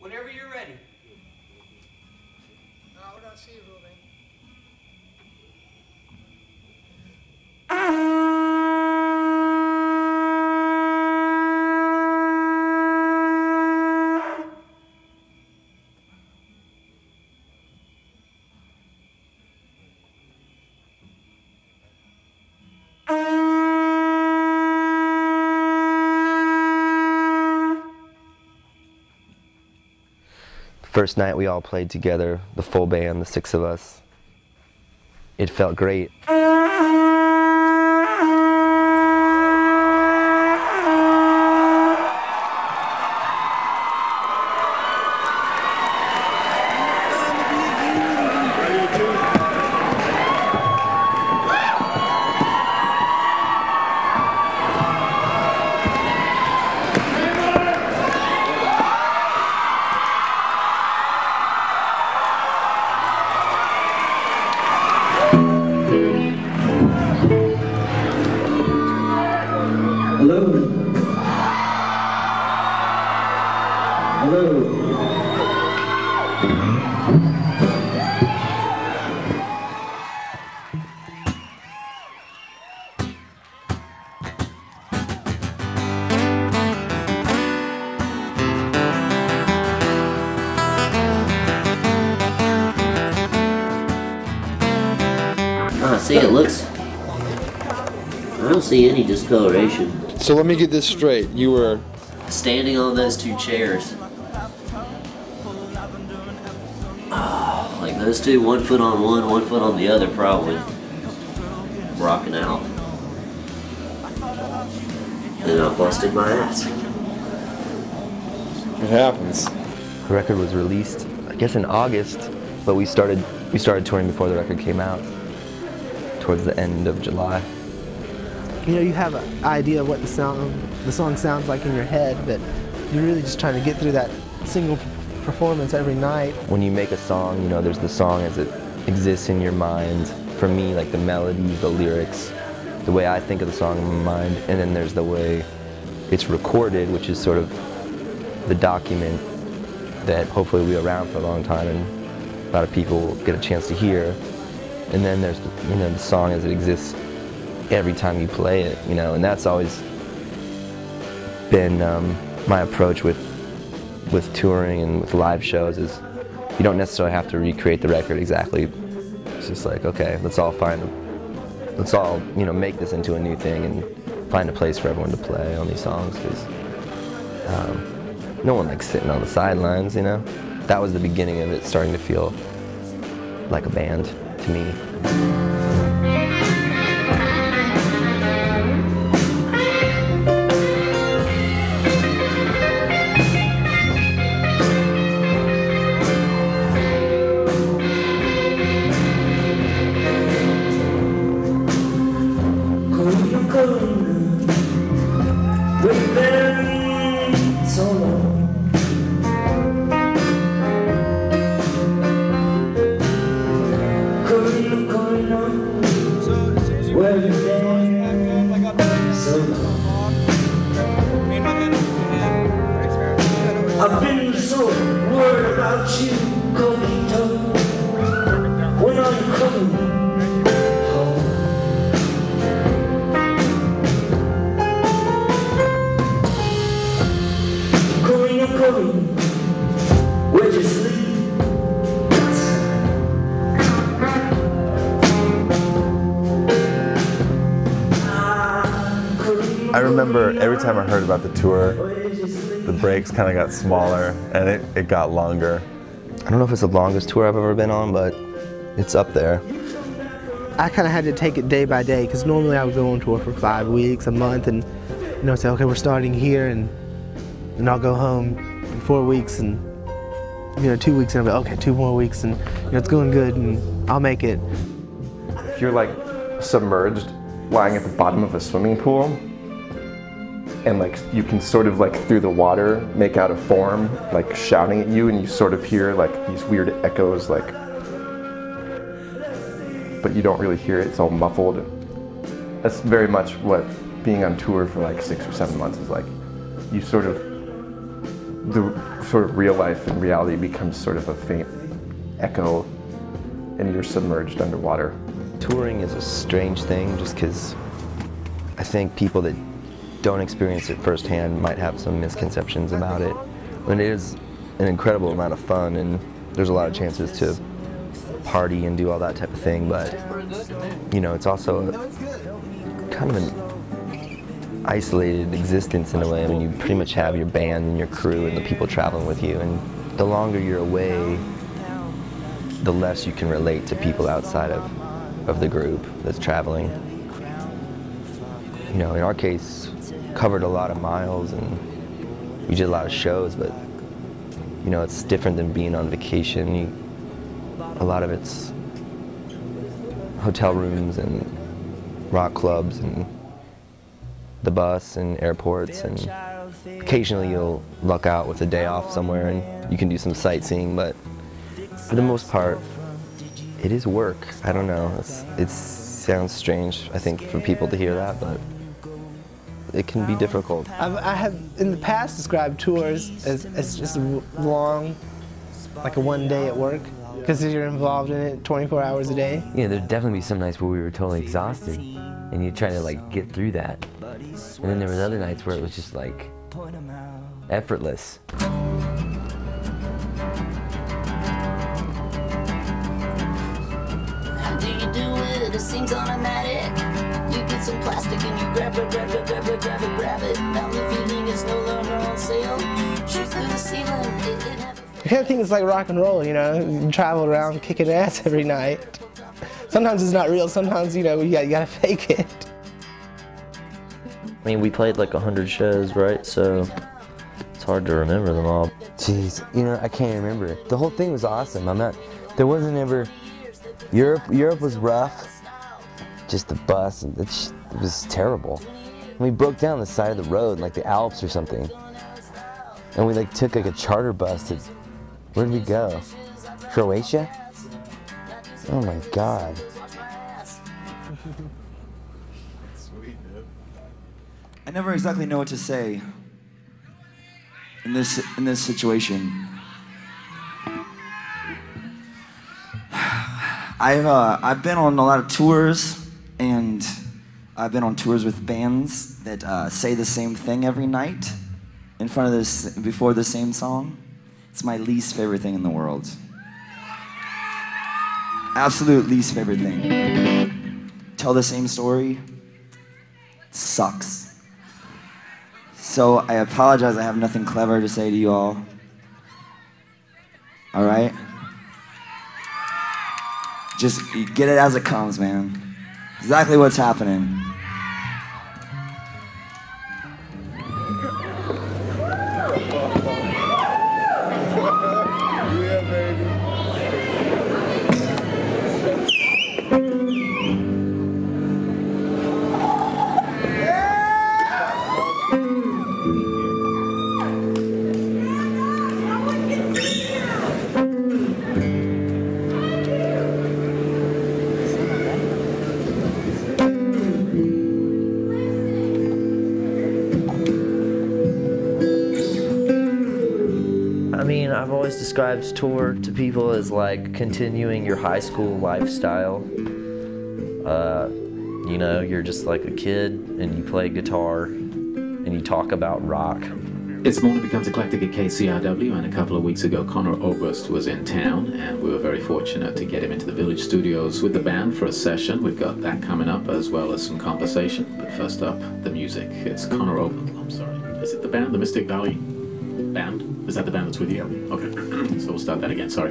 Whenever you're ready. Ahora sí, Rubén. First night we all played together, the full band, the 6 of us. It felt great. Hello. Hello. See, it looks. I don't see any discoloration. So let me get this straight. You were Standing on those 2 chairs. Oh, like those 2, 1 foot on one, 1 foot on the other, probably. Rocking out. And I busted my ass. It happens. The record was released, I guess in August, but we started touring before the record came out, towards the end of July. You know, you have an idea of what the song sounds like in your head, but you're really just trying to get through that single performance every night. When you make a song, you know, there's the song as it exists in your mind. For me, like the melody, the lyrics, the way I think of the song in my mind, and then there's the way it's recorded, which is sort of the document that hopefully will be around for a long time and a lot of people will get a chance to hear. And then there's the, you know, the song as it exists every time you play it, you know, and that's always been my approach with touring and with live shows is you don't necessarily have to recreate the record exactly. It's just like, okay, let's all, you know, make this into a new thing and find a place for everyone to play on these songs, because no one likes sitting on the sidelines, you know. That was the beginning of it starting to feel like a band to me. We've been so long. Going on. Where you've been so long. I've been so worried about you, Coquito. When are you coming? Where'd you sleep? I remember every time I heard about the tour, the breaks kind of got smaller and it got longer. I don't know if it's the longest tour I've ever been on, but it's up there. I kind of had to take it day by day, because normally I would go on tour for 5 weeks, a month, and you know, say, okay, we're starting here, and I'll go home in 4 weeks, and you know, 2 weeks, and I'll be okay, 2 more weeks, and you know, it's going good, and I'll make it. If you're like submerged, lying at the bottom of a swimming pool, and like you can sort of like through the water make out a form like shouting at you, and you sort of hear like these weird echoes, like, but you don't really hear it, it's all muffled. That's very much what being on tour for like 6 or 7 months is like. You sort of the sort of real life and reality becomes sort of a faint echo, and you're submerged underwater. Touring is a strange thing just because I think people that don't experience it firsthand might have some misconceptions about it. But it is an incredible amount of fun, and there's a lot of chances to party and do all that type of thing, but you know, it's also kind of an isolated existence in a way. I mean, you pretty much have your band and your crew and the people traveling with you, and the longer you're away, the less you can relate to people outside of the group that's traveling. You know, in our case, covered a lot of miles and we did a lot of shows, but you know, it's different than being on vacation. A lot of it's hotel rooms and rock clubs and the bus and airports, and occasionally you'll luck out with a day off somewhere and you can do some sightseeing, but for the most part, it is work. I don't know, it sounds strange, I think, for people to hear that, but it can be difficult. I have in the past described tours as just a long, like a one day at work, because you're involved in it 24 hours a day. Yeah, there'd definitely be some nights where we were totally exhausted and you try to like get through that. And then there was other nights where it was just like effortless. How do you do it? It seems automatic. You get some plastic and you grab it, grab it, grab it, grab it, grab it. Now the feeling is no longer on sale. Shoot through the ceiling. I kind of think it's like rock and roll, you know? You travel around kicking ass every night. Sometimes it's not real, sometimes, you know, you gotta fake it. I mean, we played like 100 shows, right? So it's hard to remember them all. Jeez, you know, I can't remember. The whole thing was awesome. There wasn't ever, Europe was rough. Just the bus, it was terrible. And we broke down the side of the road, like the Alps or something. And we like took like a charter bus to, where'd we go? Croatia? Oh my God. I never exactly know what to say in this situation. I've been on a lot of tours, and I've been on tours with bands that say the same thing every night in front of before the same song. It's my least favorite thing in the world. Absolute least favorite thing. Tell the same story. It sucks. So I apologize, I have nothing clever to say to you all. All right? Just get it as it comes, man. Exactly what's happening. I've always described tour to people as like continuing your high school lifestyle. You know, you're just like a kid and you play guitar and you talk about rock. It's Morning Becomes Eclectic at KCRW, and a couple of weeks ago Conor Oberst was in town, and we were very fortunate to get him into the Village Studios with the band for a session. We've got that coming up, as well as some conversation. But first up, the music. It's Conor Oberst. I'm sorry. Is it the band, the Mystic Valley Band? Is that the band that's with you? Okay. So we'll start that again. Sorry.